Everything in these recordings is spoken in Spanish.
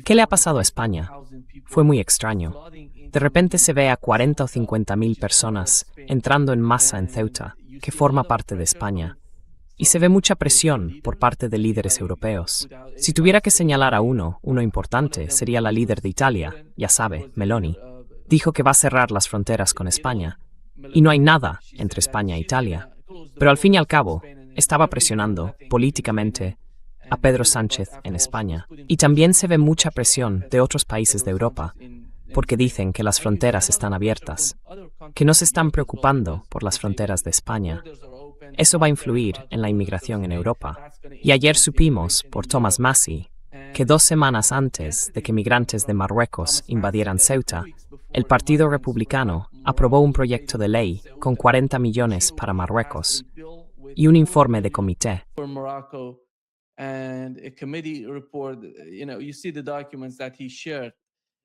¿Qué le ha pasado a España? Fue muy extraño. De repente se ve a 40 o 50.000 personas entrando en masa en Ceuta, que forma parte de España. Y se ve mucha presión por parte de líderes europeos. Si tuviera que señalar a uno importante, sería la líder de Italia, ya sabe, Meloni. Dijo que va a cerrar las fronteras con España. Y no hay nada entre España e Italia. Pero al fin y al cabo, estaba presionando, políticamente, a Pedro Sánchez en España. Y también se ve mucha presión de otros países de Europa, porque dicen que las fronteras están abiertas, que no se están preocupando por las fronteras de España. Eso va a influir en la inmigración en Europa. Y ayer supimos, por Thomas Massie, que 2 semanas antes de que migrantes de Marruecos invadieran Ceuta, el Partido Republicano aprobó un proyecto de ley con 40 millones para Marruecos y un informe de comité.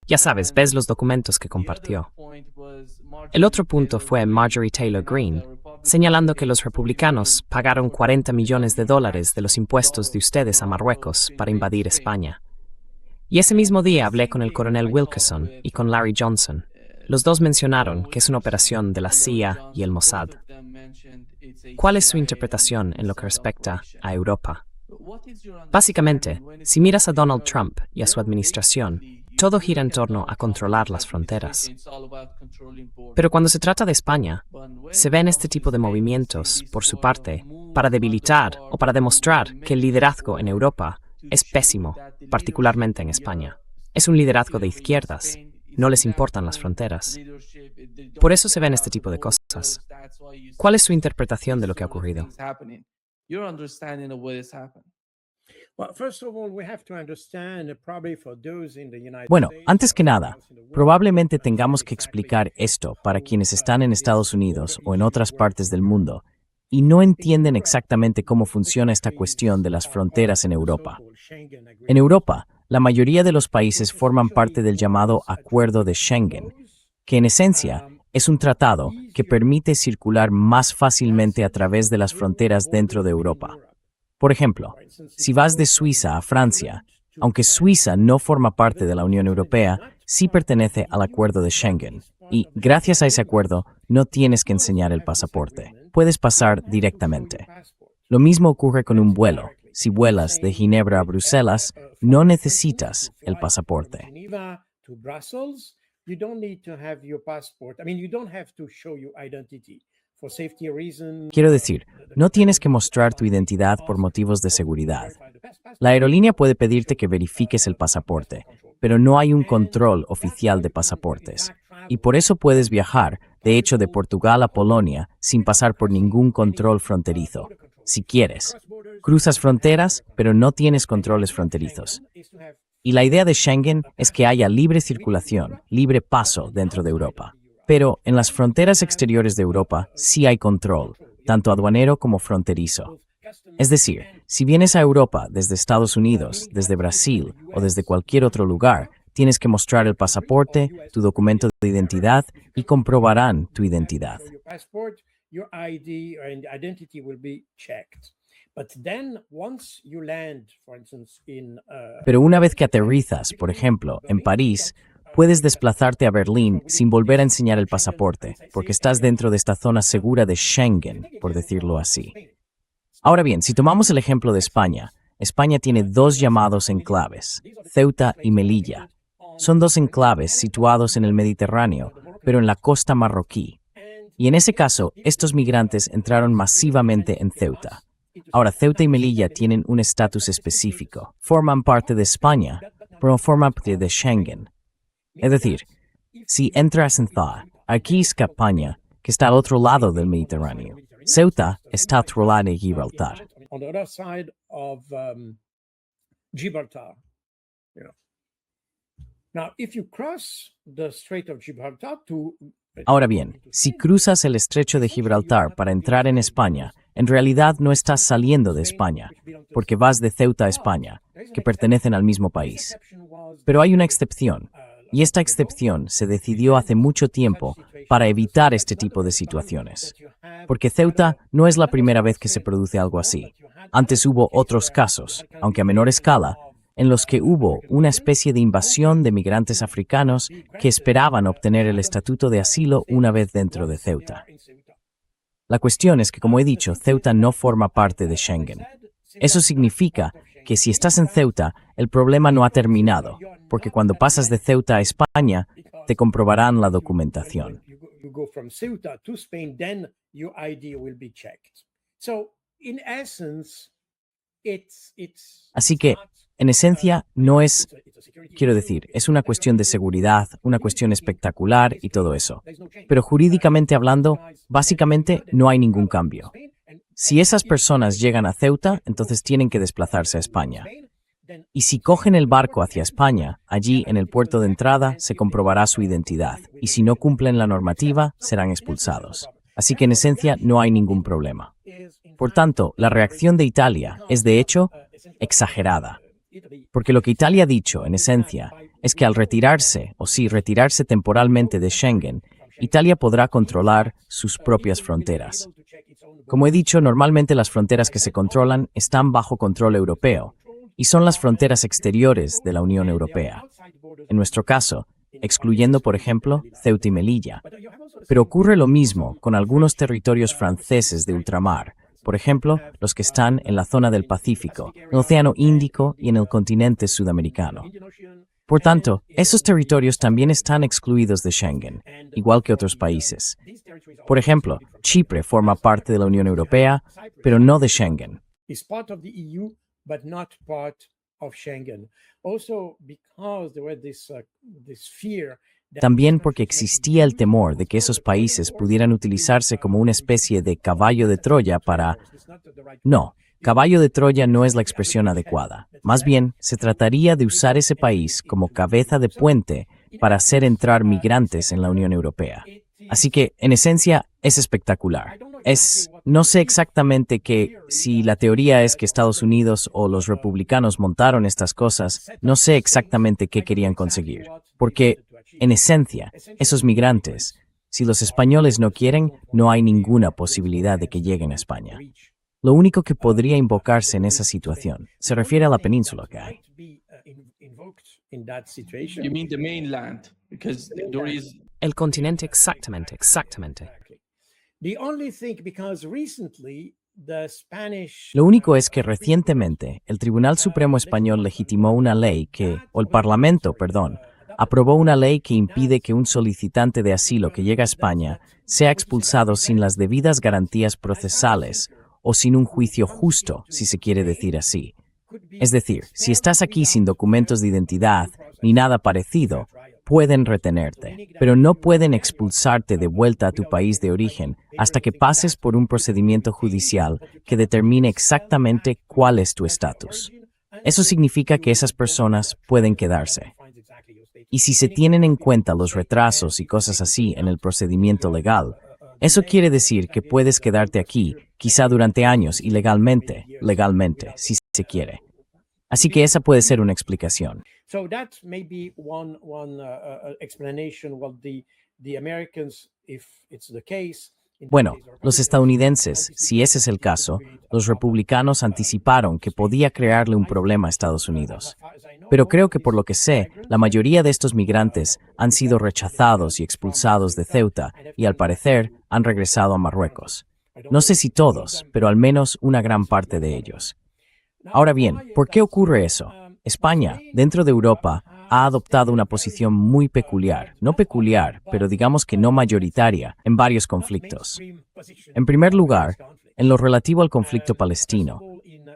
Ya sabes, ves los documentos que compartió. El otro punto fue Marjorie Taylor Greene, señalando que los republicanos pagaron 40 millones de dólares de los impuestos de ustedes a Marruecos para invadir España. Y ese mismo día hablé con el coronel Wilkerson y con Larry Johnson. Los dos mencionaron que es una operación de la CIA y el Mossad. ¿Cuál es su interpretación en lo que respecta a Europa? Básicamente, si miras a Donald Trump y a su administración, todo gira en torno a controlar las fronteras. Pero cuando se trata de España, se ven este tipo de movimientos, por su parte, para debilitar o para demostrar que el liderazgo en Europa es pésimo, particularmente en España. Es un liderazgo de izquierdas, no les importan las fronteras. Por eso se ven este tipo de cosas. ¿Cuál es su interpretación de lo que ha ocurrido? Bueno, antes que nada, probablemente tengamos que explicar esto para quienes están en Estados Unidos o en otras partes del mundo y no entienden exactamente cómo funciona esta cuestión de las fronteras en Europa. En Europa, la mayoría de los países forman parte del llamado Acuerdo de Schengen, que en esencia es un tratado que permite circular más fácilmente a través de las fronteras dentro de Europa. Por ejemplo, si vas de Suiza a Francia, aunque Suiza no forma parte de la Unión Europea, sí pertenece al Acuerdo de Schengen. Y, gracias a ese acuerdo, no tienes que enseñar el pasaporte. Puedes pasar directamente. Lo mismo ocurre con un vuelo. Si vuelas de Ginebra a Bruselas, no necesitas el pasaporte. Quiero decir, no tienes que mostrar tu identidad por motivos de seguridad. La aerolínea puede pedirte que verifiques el pasaporte, pero no hay un control oficial de pasaportes. Y por eso puedes viajar, de hecho, de Portugal a Polonia, sin pasar por ningún control fronterizo. Si quieres, cruzas fronteras, pero no tienes controles fronterizos. Y la idea de Schengen es que haya libre circulación, libre paso dentro de Europa. Pero en las fronteras exteriores de Europa sí hay control, tanto aduanero como fronterizo. Es decir, si vienes a Europa desde Estados Unidos, desde Brasil o desde cualquier otro lugar, tienes que mostrar el pasaporte, tu documento de identidad y comprobarán tu identidad. Pero una vez que aterrizas, por ejemplo, en París, puedes desplazarte a Berlín sin volver a enseñar el pasaporte, porque estás dentro de esta zona segura de Schengen, por decirlo así. Ahora bien, si tomamos el ejemplo de España, España tiene 2 llamados enclaves, Ceuta y Melilla. Son 2 enclaves situados en el Mediterráneo, pero en la costa marroquí. Y en ese caso, estos migrantes entraron masivamente en Ceuta. Ahora, Ceuta y Melilla tienen un estatus específico. Forman parte de España, pero forman parte de Schengen. Es decir, si entras en Ceuta, aquí es España, que está al otro lado del Mediterráneo. Ceuta está al otro lado de Gibraltar. Ahora bien, si cruzas el estrecho de Gibraltar para entrar en España, en realidad no estás saliendo de España, porque vas de Ceuta a España, que pertenecen al mismo país. Pero hay una excepción. Y esta excepción se decidió hace mucho tiempo para evitar este tipo de situaciones. Porque Ceuta no es la primera vez que se produce algo así. Antes hubo otros casos, aunque a menor escala, en los que hubo una especie de invasión de migrantes africanos que esperaban obtener el estatuto de asilo una vez dentro de Ceuta. La cuestión es que, como he dicho, Ceuta no forma parte de Schengen. Eso significa que si estás en Ceuta, el problema no ha terminado, porque cuando pasas de Ceuta a España, te comprobarán la documentación. Así que, en esencia, no es, quiero decir, es una cuestión de seguridad, una cuestión espectacular y todo eso. Pero jurídicamente hablando, básicamente no hay ningún cambio. Si esas personas llegan a Ceuta, entonces tienen que desplazarse a España. Y si cogen el barco hacia España, allí en el puerto de entrada se comprobará su identidad. Y si no cumplen la normativa, serán expulsados. Así que en esencia no hay ningún problema. Por tanto, la reacción de Italia es de hecho exagerada. Porque lo que Italia ha dicho, en esencia, es que al retirarse, o sí, retirarse temporalmente de Schengen, Italia podrá controlar sus propias fronteras. Como he dicho, normalmente las fronteras que se controlan están bajo control europeo, y son las fronteras exteriores de la Unión Europea. En nuestro caso, excluyendo, por ejemplo, Ceuta y Melilla. Pero ocurre lo mismo con algunos territorios franceses de ultramar, por ejemplo, los que están en la zona del Pacífico, en el Océano Índico y en el continente sudamericano. Por tanto, esos territorios también están excluidos de Schengen, igual que otros países. Por ejemplo, Chipre forma parte de la Unión Europea, pero no de Schengen. También porque existía el temor de que esos países pudieran utilizarse como una especie de caballo de Troya para... No, caballo de Troya no es la expresión adecuada. Más bien, se trataría de usar ese país como cabeza de puente para hacer entrar migrantes en la Unión Europea. Así que, en esencia, es espectacular. No sé exactamente si la teoría es que Estados Unidos o los republicanos montaron estas cosas, no sé exactamente qué querían conseguir. Porque, en esencia, esos migrantes, si los españoles no quieren, no hay ninguna posibilidad de que lleguen a España. Lo único que podría invocarse en esa situación se refiere a la península que hay. El continente, exactamente. Lo único es que recientemente el Tribunal Supremo Español legitimó una ley el Parlamento, aprobó una ley que impide que un solicitante de asilo que llega a España sea expulsado sin las debidas garantías procesales o sin un juicio justo, si se quiere decir así. Es decir, si estás aquí sin documentos de identidad ni nada parecido, pueden retenerte, pero no pueden expulsarte de vuelta a tu país de origen hasta que pases por un procedimiento judicial que determine exactamente cuál es tu estatus. Eso significa que esas personas pueden quedarse. Y si se tienen en cuenta los retrasos y cosas así en el procedimiento legal, eso quiere decir que puedes quedarte aquí, quizá durante años y legalmente, si se quiere. Así que esa puede ser una explicación. Bueno, los estadounidenses, si ese es el caso, los republicanos anticiparon que podía crearle un problema a Estados Unidos. Pero creo que por lo que sé, la mayoría de estos migrantes han sido rechazados y expulsados de Ceuta y al parecer han regresado a Marruecos. No sé si todos, pero al menos una gran parte de ellos. Ahora bien, ¿por qué ocurre eso? España, dentro de Europa, ha adoptado una posición muy peculiar, no peculiar, pero digamos que no mayoritaria, en varios conflictos. En primer lugar, en lo relativo al conflicto palestino,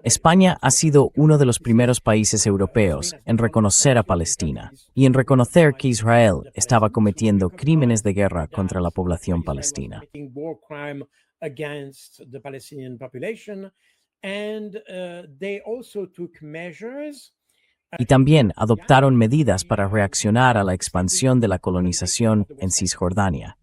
España ha sido uno de los primeros países europeos en reconocer a Palestina y en reconocer que Israel estaba cometiendo crímenes de guerra contra la población palestina. Y también adoptaron medidas para reaccionar a la expansión de la colonización en Cisjordania.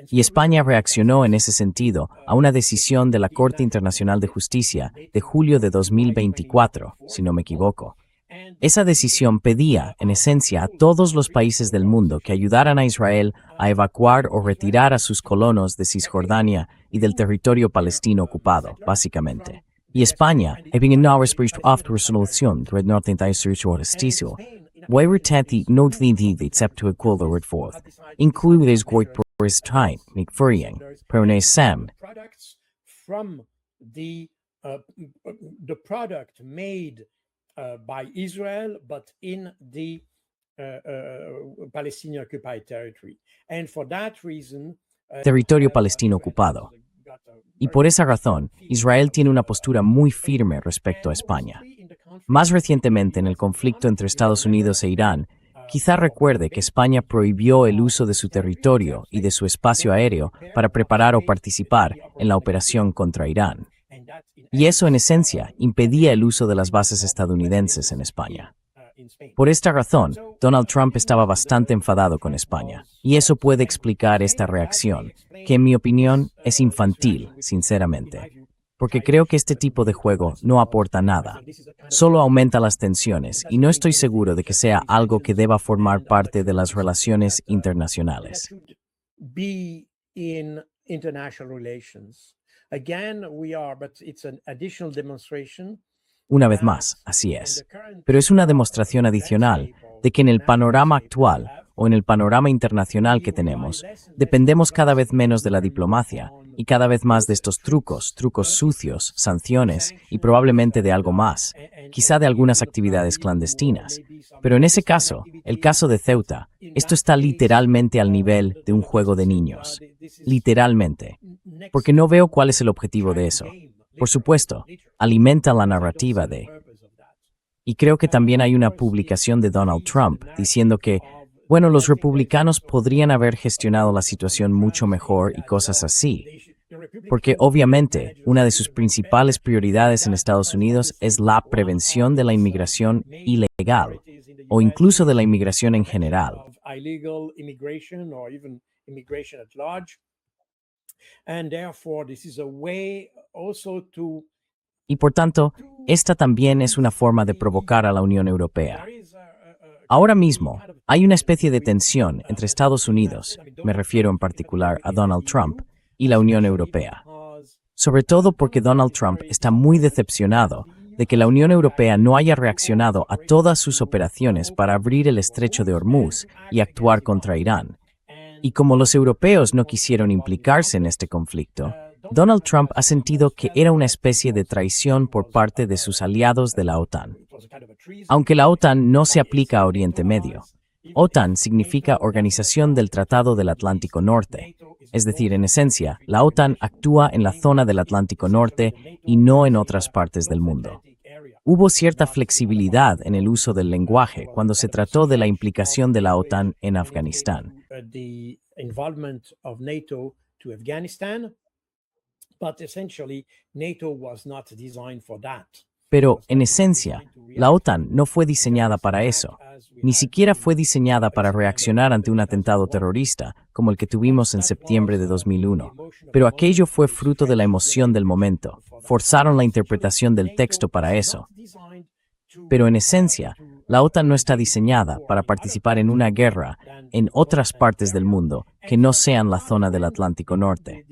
Y España reaccionó en ese sentido a una decisión de la Corte Internacional de Justicia de julio de 2024, si no me equivoco. Esa decisión pedía, en esencia, a todos los países del mundo que ayudaran a Israel a evacuar o retirar a sus colonos de Cisjordania y del territorio palestino ocupado, básicamente. Y España, having now respecto a la resolución de la justicia, voy retenti no de excepto el word forth, incluides goit por time, McFurriang, pero Sam. From the product made by Israel, but in the Palestinian occupied territory. And for that reason, Territorio palestino ocupado. Y por esa razón, Israel tiene una postura muy firme respecto a España. Más recientemente, en el conflicto entre Estados Unidos e Irán, quizá recuerde que España prohibió el uso de su territorio y de su espacio aéreo para preparar o participar en la operación contra Irán. Y eso, en esencia, impedía el uso de las bases estadounidenses en España. Por esta razón, Donald Trump estaba bastante enfadado con España, y eso puede explicar esta reacción, que en mi opinión es infantil, sinceramente, porque creo que este tipo de juego no aporta nada, solo aumenta las tensiones, y no estoy seguro de que sea algo que deba formar parte de las relaciones internacionales. Una vez más, así es. Pero es una demostración adicional de que en el panorama actual, o en el panorama internacional que tenemos, dependemos cada vez menos de la diplomacia y cada vez más de estos trucos sucios, sanciones y probablemente de algo más, quizá de algunas actividades clandestinas. Pero en ese caso, el caso de Ceuta, esto está literalmente al nivel de un juego de niños. Literalmente. Porque no veo cuál es el objetivo de eso. Por supuesto, alimenta la narrativa de... Y creo que también hay una publicación de Donald Trump diciendo que, bueno, los republicanos podrían haber gestionado la situación mucho mejor y cosas así. Porque obviamente, una de sus principales prioridades en Estados Unidos es la prevención de la inmigración ilegal, o incluso de la inmigración en general. Y por tanto, esta también es una forma de provocar a la Unión Europea. Ahora mismo, hay una especie de tensión entre Estados Unidos, me refiero en particular a Donald Trump, y la Unión Europea. Sobre todo porque Donald Trump está muy decepcionado de que la Unión Europea no haya reaccionado a todas sus operaciones para abrir el estrecho de Hormuz y actuar contra Irán. Y como los europeos no quisieron implicarse en este conflicto, Donald Trump ha sentido que era una especie de traición por parte de sus aliados de la OTAN. Aunque la OTAN no se aplica a Oriente Medio. OTAN significa Organización del Tratado del Atlántico Norte. Es decir, en esencia, la OTAN actúa en la zona del Atlántico Norte y no en otras partes del mundo. Hubo cierta flexibilidad en el uso del lenguaje cuando se trató de la implicación de la OTAN en Afganistán. Pero, en esencia, la OTAN no fue diseñada para eso. Ni siquiera fue diseñada para reaccionar ante un atentado terrorista, como el que tuvimos en septiembre de 2001. Pero aquello fue fruto de la emoción del momento. Forzaron la interpretación del texto para eso. Pero en esencia, la OTAN no está diseñada para participar en una guerra en otras partes del mundo que no sean la zona del Atlántico Norte.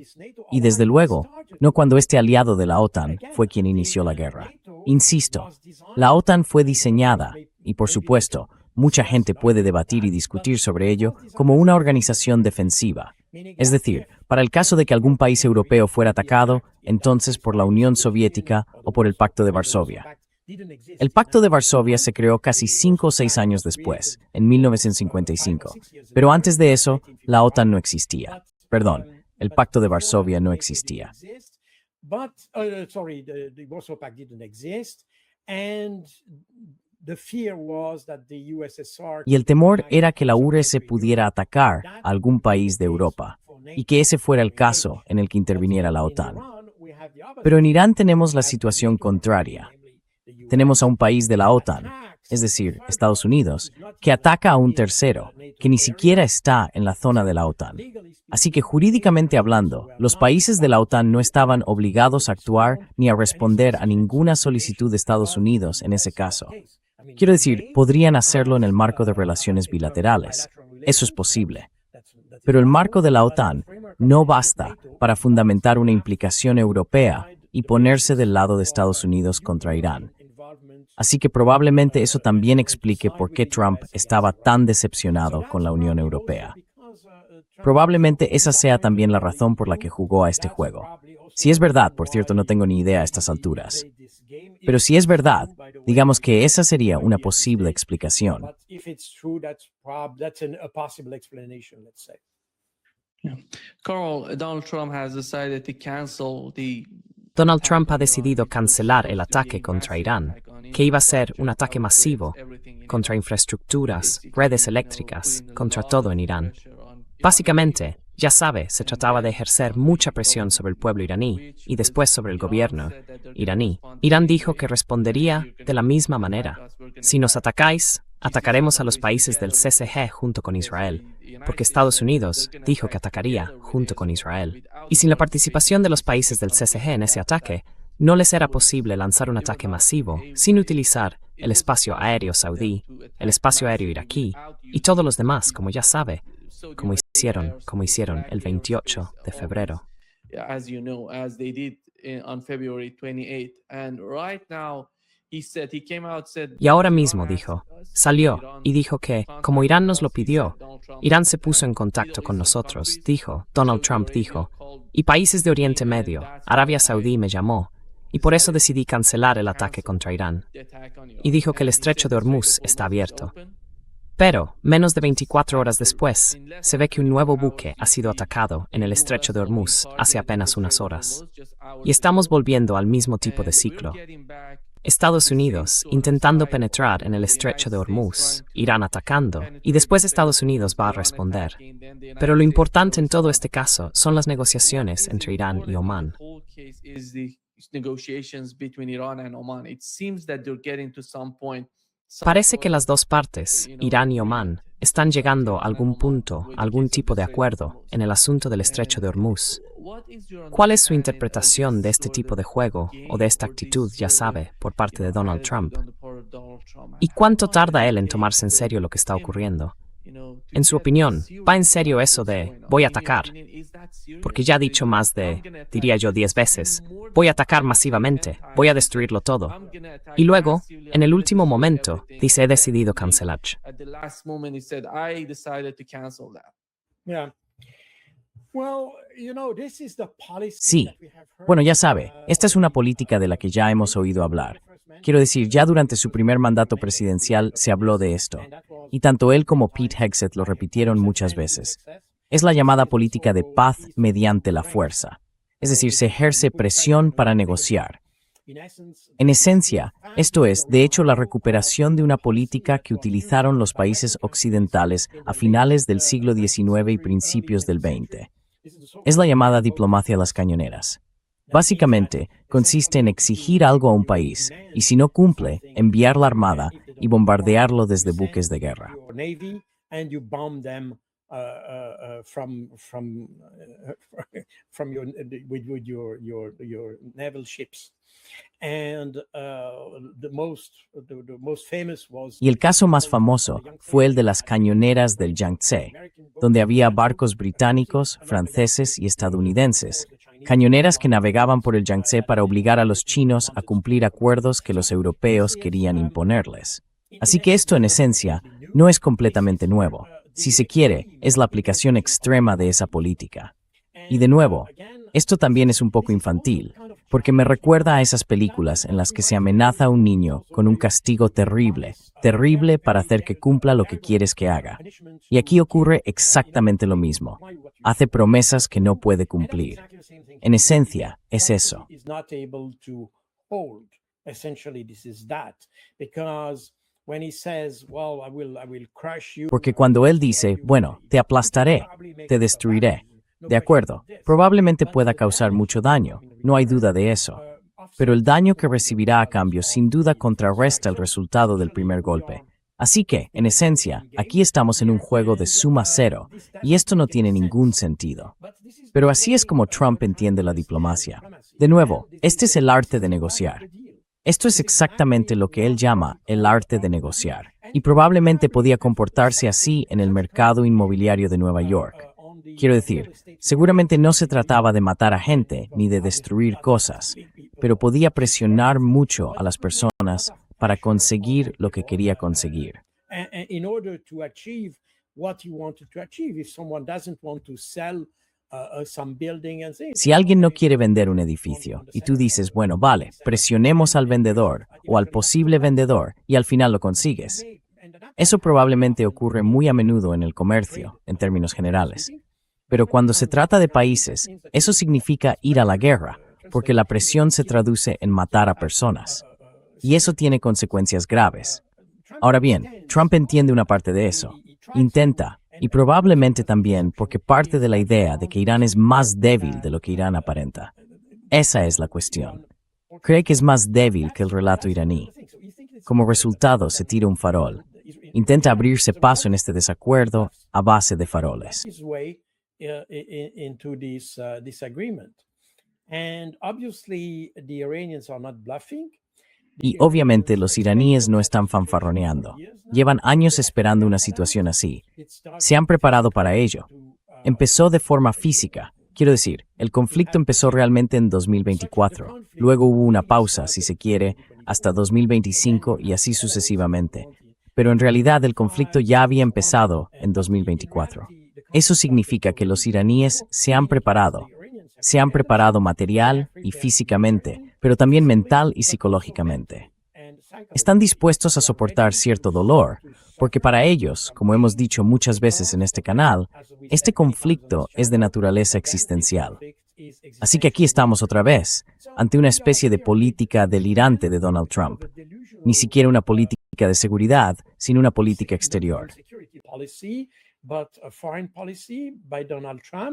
Y desde luego, no cuando este aliado de la OTAN fue quien inició la guerra. Insisto, la OTAN fue diseñada, y por supuesto, mucha gente puede debatir y discutir sobre ello, como una organización defensiva. Es decir, para el caso de que algún país europeo fuera atacado, entonces por la Unión Soviética o por el Pacto de Varsovia. El Pacto de Varsovia se creó casi 5 o 6 años después, en 1955. Pero antes de eso, la OTAN no existía. Perdón, el Pacto de Varsovia no existía. Y el temor era que la URSS pudiera atacar a algún país de Europa, y que ese fuera el caso en el que interviniera la OTAN. Pero en Irán tenemos la situación contraria. Tenemos a un país de la OTAN, es decir, Estados Unidos, que ataca a un tercero, que ni siquiera está en la zona de la OTAN. Así que jurídicamente hablando, los países de la OTAN no estaban obligados a actuar ni a responder a ninguna solicitud de Estados Unidos en ese caso. Quiero decir, podrían hacerlo en el marco de relaciones bilaterales. Eso es posible. Pero el marco de la OTAN no basta para fundamentar una implicación europea y ponerse del lado de Estados Unidos contra Irán. Así que probablemente eso también explique por qué Trump estaba tan decepcionado con la Unión Europea. Probablemente esa sea también la razón por la que jugó a este juego. Si es verdad, por cierto, no tengo ni idea a estas alturas. Pero si es verdad, digamos que esa sería una posible explicación. Carl, Donald Trump has decided to cancel the Donald Trump ha decidido cancelar el ataque contra Irán, que iba a ser un ataque masivo contra infraestructuras, redes eléctricas, contra todo en Irán. Básicamente, ya sabe, se trataba de ejercer mucha presión sobre el pueblo iraní y después sobre el gobierno iraní. Irán dijo que respondería de la misma manera. Si nos atacáis, atacaremos a los países del CCG junto con Israel, porque Estados Unidos dijo que atacaría junto con Israel. Y sin la participación de los países del CCG en ese ataque, no les era posible lanzar un ataque masivo sin utilizar el espacio aéreo saudí, el espacio aéreo iraquí y todos los demás, como ya sabe, como hicieron el 28 de febrero. as you know, as they did on February 28th. And right now, he came out, said, Y ahora mismo dijo, salió y dijo que, como Irán nos lo pidió, Irán se puso en contacto con nosotros, dijo, Donald Trump dijo, y países de Oriente Medio, Arabia Saudí me llamó, y por eso decidí cancelar el ataque contra Irán. Y dijo que el estrecho de Hormuz está abierto. Pero, menos de 24 horas después, se ve que un nuevo buque ha sido atacado en el estrecho de Hormuz hace apenas unas horas. Y estamos volviendo al mismo tipo de ciclo. Estados Unidos intentando penetrar en el estrecho de Hormuz, Irán atacando, y después Estados Unidos va a responder. Pero lo importante en todo este caso son las negociaciones entre Irán y Omán. Parece que las dos partes, Irán y Omán, están llegando a algún punto, a algún tipo de acuerdo en el asunto del estrecho de Hormuz. ¿Cuál es su interpretación de este tipo de juego o de esta actitud, ya sabe, por parte de Donald Trump? ¿Y cuánto tarda él en tomarse en serio lo que está ocurriendo? En su opinión, ¿va en serio eso de voy a atacar? Porque ya ha dicho más de, diría yo, 10 veces, voy a atacar masivamente, voy a destruirlo todo. Y luego, en el último momento, dice he decidido cancelar. Sí. Bueno, ya sabe, esta es una política de la que ya hemos oído hablar. Quiero decir, ya durante su primer mandato presidencial se habló de esto, y tanto él como Pete Hegseth lo repitieron muchas veces. Es la llamada política de paz mediante la fuerza. Es decir, se ejerce presión para negociar. En esencia, esto es, de hecho, la recuperación de una política que utilizaron los países occidentales a finales del siglo XIX y principios del XX. Es la llamada diplomacia a las cañoneras. Básicamente, consiste en exigir algo a un país, y si no cumple, enviar la armada y bombardearlo desde buques de guerra. Y el caso más famoso fue el de las cañoneras del Yangtze, donde había barcos británicos, franceses y estadounidenses, cañoneras que navegaban por el Yangtze para obligar a los chinos a cumplir acuerdos que los europeos querían imponerles. Así que esto, en esencia, no es completamente nuevo. Si se quiere, es la aplicación extrema de esa política. Y de nuevo, esto también es un poco infantil, porque me recuerda a esas películas en las que se amenaza a un niño con un castigo terrible, terrible para hacer que cumpla lo que quieres que haga. Y aquí ocurre exactamente lo mismo. Hace promesas que no puede cumplir. En esencia, es eso. Porque cuando él dice, bueno, te aplastaré, te destruiré, de acuerdo, probablemente pueda causar mucho daño, no hay duda de eso. Pero el daño que recibirá a cambio sin duda contrarresta el resultado del primer golpe. Así que, en esencia, aquí estamos en un juego de suma cero, y esto no tiene ningún sentido. Pero así es como Trump entiende la diplomacia. De nuevo, este es el arte de negociar. Esto es exactamente lo que él llama el arte de negociar, y probablemente podía comportarse así en el mercado inmobiliario de Nueva York. Quiero decir, seguramente no se trataba de matar a gente ni de destruir cosas, pero podía presionar mucho a las personas para conseguir lo que quería conseguir. In order to achieve what he wanted to achieve, if someone doesn't want to sell some building and things. Si alguien no quiere vender un edificio y tú dices, bueno, vale, presionemos al vendedor o al posible vendedor y al final lo consigues. Eso probablemente ocurre muy a menudo en el comercio, en términos generales. Pero cuando se trata de países, eso significa ir a la guerra, porque la presión se traduce en matar a personas. Y eso tiene consecuencias graves. Ahora bien, Trump entiende una parte de eso. Intenta, y probablemente también porque parte de la idea de que Irán es más débil de lo que Irán aparenta. Esa es la cuestión. Cree que es más débil que el relato iraní. Como resultado, se tira un farol. Intenta abrirse paso en este desacuerdo a base de faroles. His way into this agreement. And obviously, the Iranians are not bluffing. Y obviamente los iraníes no están fanfarroneando. Llevan años esperando una situación así. Se han preparado para ello. Empezó de forma física. Quiero decir, el conflicto empezó realmente en 2024. Luego hubo una pausa, si se quiere, hasta 2025 y así sucesivamente. Pero en realidad el conflicto ya había empezado en 2024. Eso significa que los iraníes se han preparado. Se han preparado material y físicamente, pero también mental y psicológicamente. Están dispuestos a soportar cierto dolor, porque para ellos, como hemos dicho muchas veces en este canal, este conflicto es de naturaleza existencial. Así que aquí estamos otra vez, ante una especie de política delirante de Donald Trump. Ni siquiera una política de seguridad, sino una política exterior. But a foreign policy by Donald Trump.